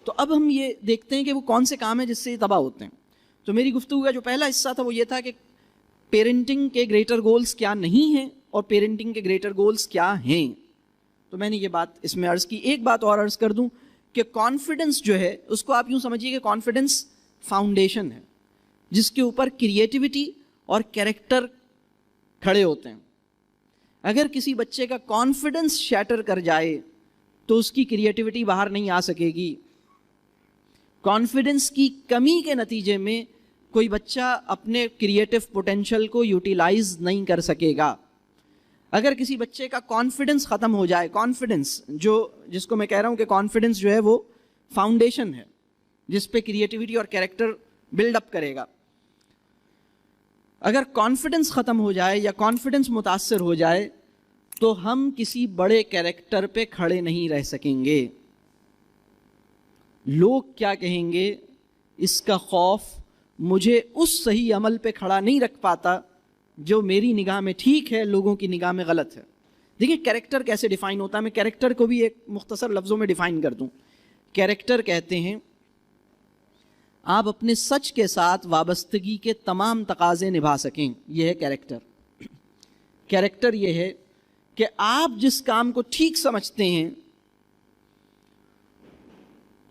تو اب ہم یہ دیکھتے ہیں کہ وہ کون سے کام ہیں جس سے یہ تباہ ہوتے ہیں. تو میری گفتگو کا جو پہلا حصہ تھا وہ یہ تھا کہ پیرنٹنگ کے گریٹر گولز کیا نہیں ہیں اور پیرنٹنگ کے گریٹر گولز کیا ہیں. تو میں نے یہ بات اس میں عرض کی. ایک بات اور عرض کر دوں کہ کانفیڈنس جو ہے اس کو آپ یوں سمجھیے کہ کانفیڈنس فاؤنڈیشن ہے جس کے اوپر کریٹیوٹی اور کیریکٹر کھڑے ہوتے ہیں. اگر کسی بچے کا کانفیڈنس شیٹر کر جائے تو اس کی کریٹیوٹی باہر نہیں آ سکے گی. کانفیڈنس کی کمی کے نتیجے میں کوئی بچہ اپنے کریٹیو پوٹینشل کو یوٹیلائز نہیں کر سکے گا. اگر کسی بچے کا کانفیڈنس ختم ہو جائے, کانفیڈنس جس کو میں کہہ رہا ہوں کہ کانفیڈنس جو ہے وہ فاؤنڈیشن ہے جس پہ کریٹیوٹی اور کیریکٹر بلڈ اپ کرے گا, اگر کانفیڈنس ختم ہو جائے یا کانفیڈنس متاثر ہو جائے تو ہم کسی بڑے کیریکٹر پہ کھڑے نہیں رہ سکیں گے. لوگ کیا کہیں گے اس کا خوف مجھے اس صحیح عمل پہ کھڑا نہیں رکھ پاتا جو میری نگاہ میں ٹھیک ہے, لوگوں کی نگاہ میں غلط ہے. دیکھیے کیریکٹر کیسے ڈیفائن ہوتا ہے, میں کیریکٹر کو بھی ایک مختصر لفظوں میں ڈیفائن کر دوں. کیریکٹر کہتے ہیں آپ اپنے سچ کے ساتھ وابستگی کے تمام تقاضے نبھا سکیں, یہ ہے کیریکٹر. کیریکٹر یہ ہے کہ آپ جس کام کو ٹھیک سمجھتے ہیں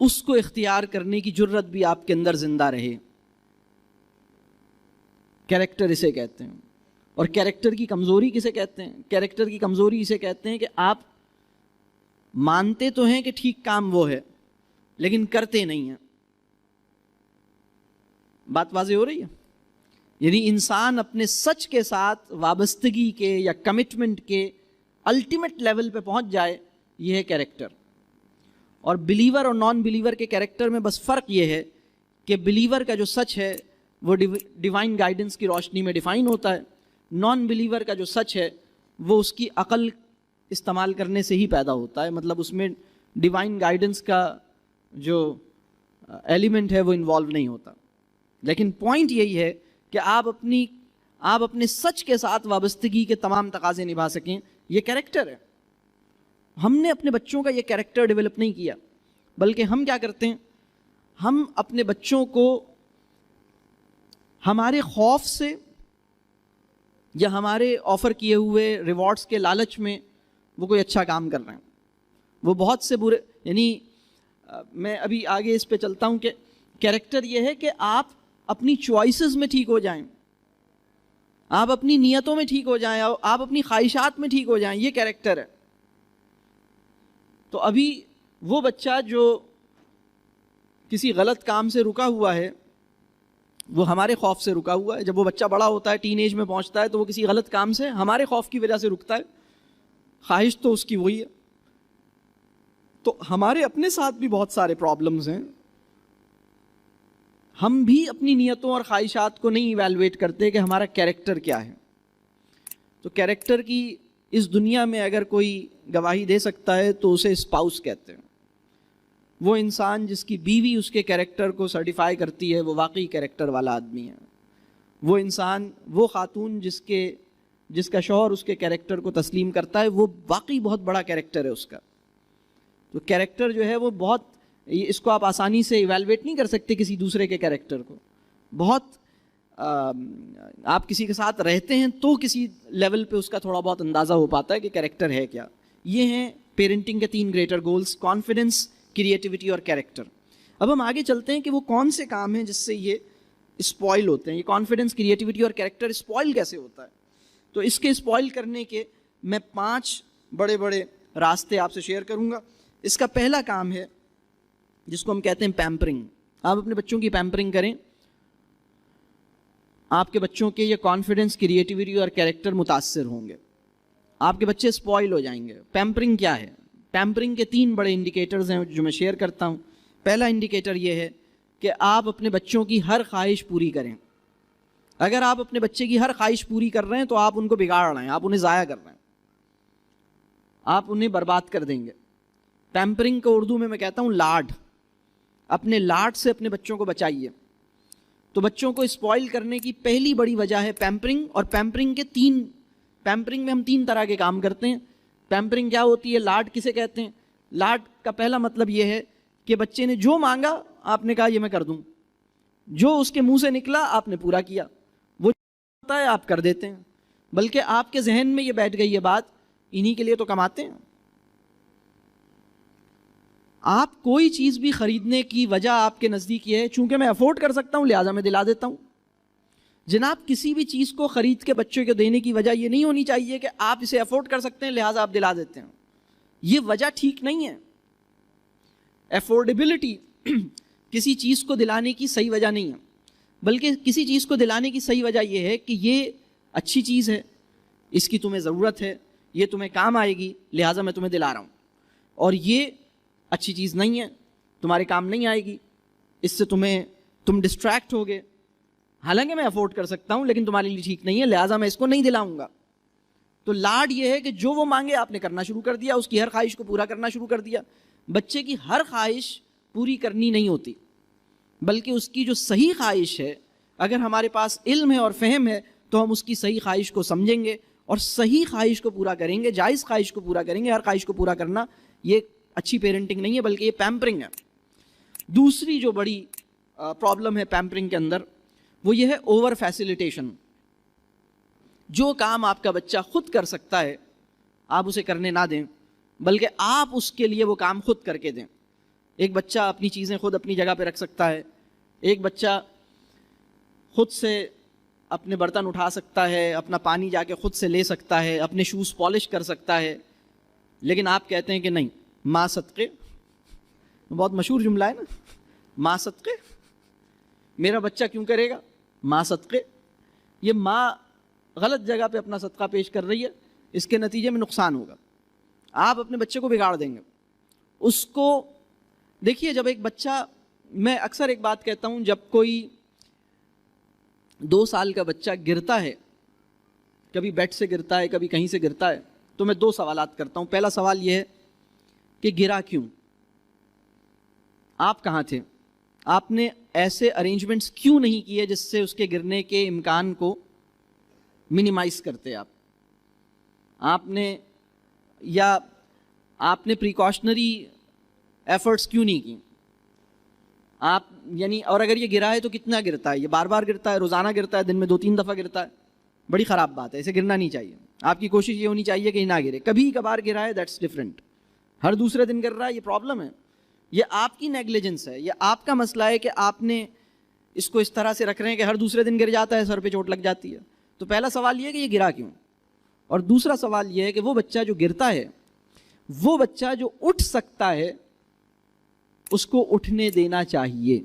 اس کو اختیار کرنے کی جرت بھی آپ کے اندر زندہ رہے. کیریکٹر اسے کہتے ہیں. اور کیریکٹر کی کمزوری کسے کہتے ہیں؟ کیریکٹر کی کمزوری اسے کہتے ہیں کہ آپ مانتے تو ہیں کہ ٹھیک کام وہ ہے لیکن کرتے نہیں ہیں. بات واضح ہو رہی ہے؟ یعنی انسان اپنے سچ کے ساتھ وابستگی کے یا کمٹمنٹ کے الٹیمیٹ لیول پہ پہنچ جائے, یہ ہے کیریکٹر. اور بلیور اور نان بلیور کے کیریکٹر میں بس فرق یہ ہے کہ بلیور کا جو سچ ہے وہ ڈیوائن گائیڈنس کی روشنی میں ڈیفائن ہوتا ہے, نان بلیور کا جو سچ ہے وہ اس کی عقل استعمال کرنے سے ہی پیدا ہوتا ہے, مطلب اس میں ڈیوائن گائیڈنس کا جو ایلیمنٹ ہے وہ انوالو نہیں ہوتا. لیکن پوائنٹ یہی ہے کہ آپ اپنے سچ کے ساتھ وابستگی کے تمام تقاضے نبھا سکیں, یہ کیریکٹر ہے. ہم نے اپنے بچوں کا یہ کیریکٹر ڈیولپ نہیں کیا, بلکہ ہم کیا کرتے ہیں, ہم اپنے بچوں کو ہمارے خوف سے یا ہمارے آفر کیے ہوئے ریوارڈز کے لالچ میں وہ کوئی اچھا کام کر رہے ہیں, وہ بہت سے برے, یعنی میں ابھی آگے اس پہ چلتا ہوں کہ کیریکٹر یہ ہے کہ آپ اپنی چوائسز میں ٹھیک ہو جائیں, آپ اپنی نیتوں میں ٹھیک ہو جائیں, آپ اپنی خواہشات میں ٹھیک ہو جائیں, یہ کیریکٹر ہے. تو ابھی وہ بچہ جو کسی غلط کام سے رکا ہوا ہے وہ ہمارے خوف سے رکا ہوا ہے. جب وہ بچہ بڑا ہوتا ہے, ٹین ایج میں پہنچتا ہے, تو وہ کسی غلط کام سے ہمارے خوف کی وجہ سے رکتا ہے. خواہش تو اس کی وہی ہے. تو ہمارے اپنے ساتھ بھی بہت سارے پرابلمز ہیں. ہم بھی اپنی نیتوں اور خواہشات کو نہیں ایویلویٹ کرتے کہ ہمارا کیریکٹر کیا ہے. تو کیریکٹر کی اس دنیا میں اگر کوئی گواہی دے سکتا ہے تو اسے اسپاؤس کہتے ہیں. وہ انسان جس کی بیوی اس کے کیریکٹر کو سرٹیفائی کرتی ہے وہ واقعی کیریکٹر والا آدمی ہے. وہ انسان, وہ خاتون جس کا شوہر اس کے کیریکٹر کو تسلیم کرتا ہے وہ واقعی بہت بڑا کیریکٹر ہے اس کا. تو کیریکٹر جو ہے وہ بہت, اس کو آپ آسانی سے ایویلویٹ نہیں کر سکتے کسی دوسرے کے کیریکٹر کو. بہت آپ کسی کے ساتھ رہتے ہیں تو کسی لیول پہ اس کا تھوڑا بہت اندازہ ہو پاتا ہے کہ کیریکٹر ہے کیا. یہ ہیں پیرنٹنگ کے 3 گریٹر گولز, کانفیڈنس, کریٹیوٹی اور کیریکٹر. اب ہم آگے چلتے ہیں کہ وہ کون سے کام ہیں جس سے یہ اسپوائل ہوتے ہیں. یہ کانفیڈنس, کریٹیوٹی اور کیریکٹر اسپوائل کیسے ہوتا ہے؟ تو اس کے اسپوائل کرنے کے میں 5 بڑے بڑے راستے آپ سے شیئر کروں گا. اس کا پہلا کام ہے جس کو ہم کہتے ہیں پیمپرنگ. آپ اپنے بچوں کی پیمپرنگ کریں, آپ کے بچوں کے یہ کانفیڈنس, کریٹیوٹی اور کیریکٹر متاثر ہوں گے, آپ کے بچے اسپوائل ہو جائیں گے. پیمپرنگ کیا ہے؟ پیمپرنگ کے 3 بڑے انڈیکیٹرز ہیں جو میں شیئر کرتا ہوں. پہلا انڈیکیٹر یہ ہے کہ آپ اپنے بچوں کی ہر خواہش پوری کریں. اگر آپ اپنے بچے کی ہر خواہش پوری کر رہے ہیں تو آپ ان کو بگاڑ رہے ہیں, آپ انہیں ضائع کر رہے ہیں, آپ انہیں برباد کر دیں گے. پیمپرنگ کو اردو میں کہتا ہوں لاڈ. اپنے لاڈ سے اپنے بچوں کو بچائیے. تو بچوں کو اسپوائل کرنے کی پہلی بڑی وجہ ہے پیمپرنگ. اور پیمپرنگ میں ہم 3 طرح کے کام کرتے ہیں. پیمپرنگ کیا ہوتی ہے؟ لاڈ کسے کہتے ہیں؟ لاڈ کا پہلا مطلب یہ ہے کہ بچے نے جو مانگا آپ نے کہا یہ میں کر دوں, جو اس کے منہ سے نکلا آپ نے پورا کیا, وہ ہوتا ہے آپ کر دیتے ہیں, بلکہ آپ کے ذہن میں یہ بیٹھ گئی یہ بات انہی کے لیے تو کماتے ہیں. آپ کوئی چیز بھی خریدنے کی وجہ آپ کے نزدیک یہ ہے چونکہ میں افورڈ کر سکتا ہوں لہٰذا میں دلا دیتا ہوں. جناب کسی بھی چیز کو خرید کے بچوں کو دینے کی وجہ یہ نہیں ہونی چاہیے کہ آپ اسے افورڈ کر سکتے ہیں لہٰذا آپ دلا دیتے ہیں, یہ وجہ ٹھیک نہیں ہے. افورڈیبلٹی کسی چیز کو دلانے کی صحیح وجہ نہیں ہے, بلکہ کسی چیز کو دلانے کی صحیح وجہ یہ ہے کہ یہ اچھی چیز ہے, اس کی تمہیں ضرورت ہے, یہ تمہیں کام آئے گی لہٰذا میں تمہیں دلا رہا ہوں, اور یہ اچھی چیز نہیں ہے, تمہارے کام نہیں آئے گی, اس سے تم ڈسٹریکٹ ہوگے, حالانکہ میں افورڈ کر سکتا ہوں لیکن تمہارے لیے ٹھیک نہیں ہے لہٰذا میں اس کو نہیں دلاؤں گا. تو لاڈ یہ ہے کہ جو وہ مانگے آپ نے کرنا شروع کر دیا, اس کی ہر خواہش کو پورا کرنا شروع کر دیا. بچے کی ہر خواہش پوری کرنی نہیں ہوتی, بلکہ اس کی جو صحیح خواہش ہے, اگر ہمارے پاس علم ہے اور فہم ہے تو ہم اس کی صحیح خواہش کو سمجھیں گے اور صحیح خواہش کو پورا کریں گے, جائز خواہش کو پورا کریں گے. ہر خواہش کو پورا کرنا یہ اچھی پیرنٹنگ نہیں ہے بلکہ یہ پیمپرنگ ہے. دوسری جو بڑی پرابلم ہے پیمپرنگ کے اندر وہ یہ ہے اوور فیسیلیٹیشن. جو کام آپ کا بچہ خود کر سکتا ہے آپ اسے کرنے نہ دیں, بلکہ آپ اس کے لیے وہ کام خود کر کے دیں. ایک بچہ اپنی چیزیں خود اپنی جگہ پہ رکھ سکتا ہے, ایک بچہ خود سے اپنے برتن اٹھا سکتا ہے, اپنا پانی جا کے خود سے لے سکتا ہے, اپنے شوز پالش کر سکتا ہے, لیکن آپ کہتے ہیں کہ نہیں ماں صدقے, بہت مشہور جملہ ہے نا, ماں صدقے, میرا بچہ کیوں کرے گا ماں صدقے. یہ ماں غلط جگہ پہ اپنا صدقہ پیش کر رہی ہے, اس کے نتیجے میں نقصان ہوگا, آپ اپنے بچے کو بگاڑ دیں گے. اس کو دیکھیے, جب ایک بچہ, میں اکثر ایک بات کہتا ہوں, جب کوئی 2 سال کا بچہ گرتا ہے, کبھی بیڈ سے گرتا ہے کبھی کہیں سے گرتا ہے, تو میں 2 سوالات کرتا ہوں. پہلا سوال یہ ہے کہ گرا کیوں, آپ کہاں تھے, آپ نے ایسے ارینجمنٹس کیوں نہیں کیے جس سے اس کے گرنے کے امکان کو منیمائز کرتے, آپ نے یا آپ نے پریکاشنری ایفرٹس کیوں نہیں کی آپ, یعنی اور اگر یہ گرا ہے تو کتنا گرتا ہے, یہ بار بار گرتا ہے, روزانہ گرتا ہے, دن میں 2-3 دفعہ گرتا ہے, بڑی خراب بات ہے, ایسے گرنا نہیں چاہیے. آپ کی کوشش یہ ہونی چاہیے کہ نہ گرے. کبھی کبھار گرا ہے دیٹس ڈفرینٹ, ہر دوسرے دن گر رہا ہے یہ پرابلم ہے, یہ آپ کی نیگلیجنس ہے, یہ آپ کا مسئلہ ہے کہ آپ نے اس کو اس طرح سے رکھ رہے ہیں کہ ہر دوسرے دن گر جاتا ہے, سر پہ چوٹ لگ جاتی ہے. تو پہلا سوال یہ ہے کہ یہ گرا کیوں, اور دوسرا سوال یہ ہے کہ وہ بچہ جو گرتا ہے, وہ بچہ جو اٹھ سکتا ہے اس کو اٹھنے دینا چاہیے,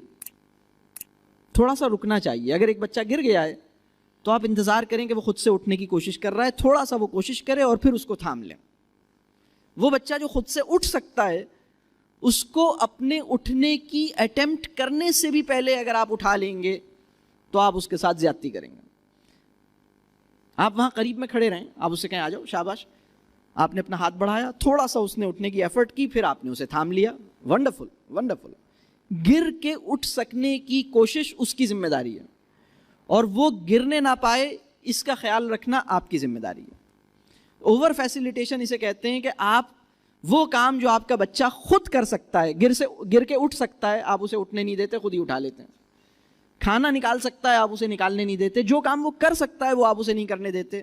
تھوڑا سا رکنا چاہیے. اگر ایک بچہ گر گیا ہے تو آپ انتظار کریں کہ وہ خود سے اٹھنے کی کوشش کر رہا ہے, تھوڑا سا وہ کوشش کرے اور پھر اس کو تھام لیں. وہ بچہ جو خود سے اٹھ سکتا ہے اس کو اپنے اٹھنے کی اٹیمپٹ کرنے سے بھی پہلے اگر آپ اٹھا لیں گے تو آپ اس کے ساتھ زیادتی کریں گے. آپ وہاں قریب میں کھڑے رہیں, آپ اس سے کہیں آ جاؤ شاباش, آپ نے اپنا ہاتھ بڑھایا, تھوڑا سا اس نے اٹھنے کی ایفرٹ کی, پھر آپ نے اسے تھام لیا, ونڈرفل ونڈرفل. گر کے اٹھ سکنے کی کوشش اس کی ذمہ داری ہے, اور وہ گرنے نہ پائے اس کا خیال رکھنا آپ کی ذمہ داری ہے. اوور فیسیلیٹیشن اسے کہتے ہیں کہ آپ وہ کام جو آپ کا بچہ خود کر سکتا ہے, گر کے اٹھ سکتا ہے, آپ اسے اٹھنے نہیں دیتے, خود ہی اٹھا لیتے ہیں. کھانا نکال سکتا ہے, آپ اسے نکالنے نہیں دیتے. جو کام وہ کر سکتا ہے وہ آپ اسے نہیں کرنے دیتے.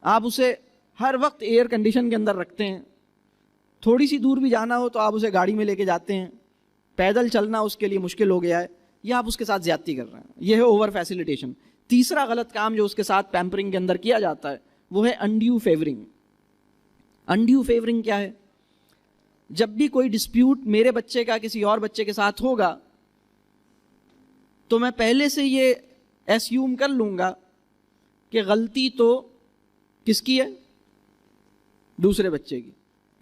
آپ اسے ہر وقت ایئر کنڈیشن کے اندر رکھتے ہیں, تھوڑی سی دور بھی جانا ہو تو آپ اسے گاڑی میں لے کے جاتے ہیں, پیدل چلنا اس کے لیے مشکل ہو گیا ہے, یا آپ اس کے ساتھ زیادتی کر رہے ہیں. یہ ہے اوور فیسیلیٹیشن. تیسرا غلط کام جو اس کے ساتھ پیمپرنگ کے اندر کیا جاتا ہے وہ ہے انڈیو فیورنگ. انڈیو فیورنگ کیا ہے؟ جب بھی کوئی ڈسپیوٹ میرے بچے کا کسی اور بچے کے ساتھ ہوگا تو میں پہلے سے یہ ایسیوم کر لوں گا کہ غلطی تو کس کی ہے, دوسرے بچے کی,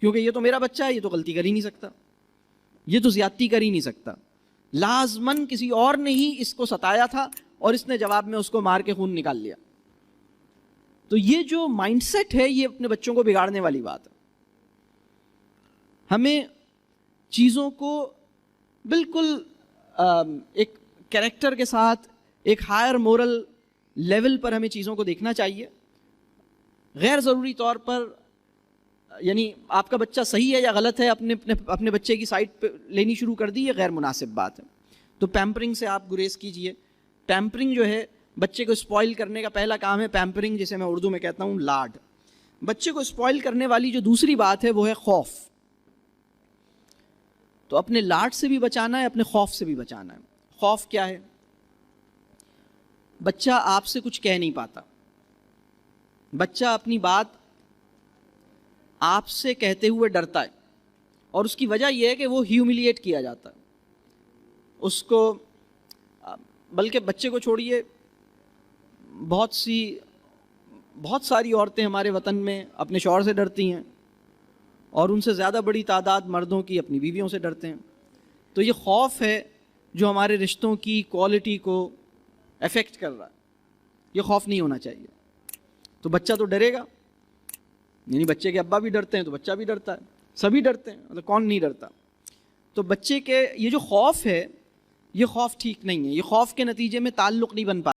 کیونکہ یہ تو میرا بچہ ہے, یہ تو غلطی کر ہی نہیں سکتا, یہ تو زیادتی کر ہی نہیں سکتا, لازماً کسی اور نے ہی اس کو ستایا تھا اور اس نے جواب میں اس کو مار کے خون نکال لیا. تو یہ جو مائنڈ سیٹ ہے یہ اپنے بچوں کو بگاڑنے والی بات ہے. ہمیں چیزوں کو بالکل ایک کریکٹر کے ساتھ, ایک ہائر مورل لیول پر ہمیں چیزوں کو دیکھنا چاہیے. غیر ضروری طور پر یعنی آپ کا بچہ صحیح ہے یا غلط ہے، اپنے بچے کی سائڈ پہ لینی شروع کر دی، یہ غیر مناسب بات ہے. تو پیمپرنگ سے آپ گریز کیجئے. پیمپرنگ جو ہے بچے کو اسپوائل کرنے کا پہلا کام ہے پیمپرنگ، جسے میں اردو میں کہتا ہوں لاڈ. بچے کو اسپوائل کرنے والی جو دوسری بات ہے وہ ہے خوف. تو اپنے لاڈ سے بھی بچانا ہے، اپنے خوف سے بھی بچانا ہے. خوف کیا ہے؟ بچہ آپ سے کچھ کہہ نہیں پاتا، بچہ اپنی بات آپ سے کہتے ہوئے ڈرتا ہے، اور اس کی وجہ یہ ہے کہ وہ ہیوملیٹ کیا جاتا ہے اس کو. بلکہ بچے کو چھوڑیے، بہت ساری عورتیں ہمارے وطن میں اپنے شوہر سے ڈرتی ہیں، اور ان سے زیادہ بڑی تعداد مردوں کی اپنی بیویوں سے ڈرتے ہیں. تو یہ خوف ہے جو ہمارے رشتوں کی کوالٹی کو افیکٹ کر رہا ہے. یہ خوف نہیں ہونا چاہیے. تو بچہ تو ڈرے گا، یعنی بچے کے ابا بھی ڈرتے ہیں تو بچہ بھی ڈرتا ہے، سبھی ڈرتے ہیں، مطلب کون نہیں ڈرتا. تو بچے کے یہ جو خوف ہے، یہ خوف ٹھیک نہیں ہے. یہ خوف کے نتیجے میں تعلق نہیں بن پاتا.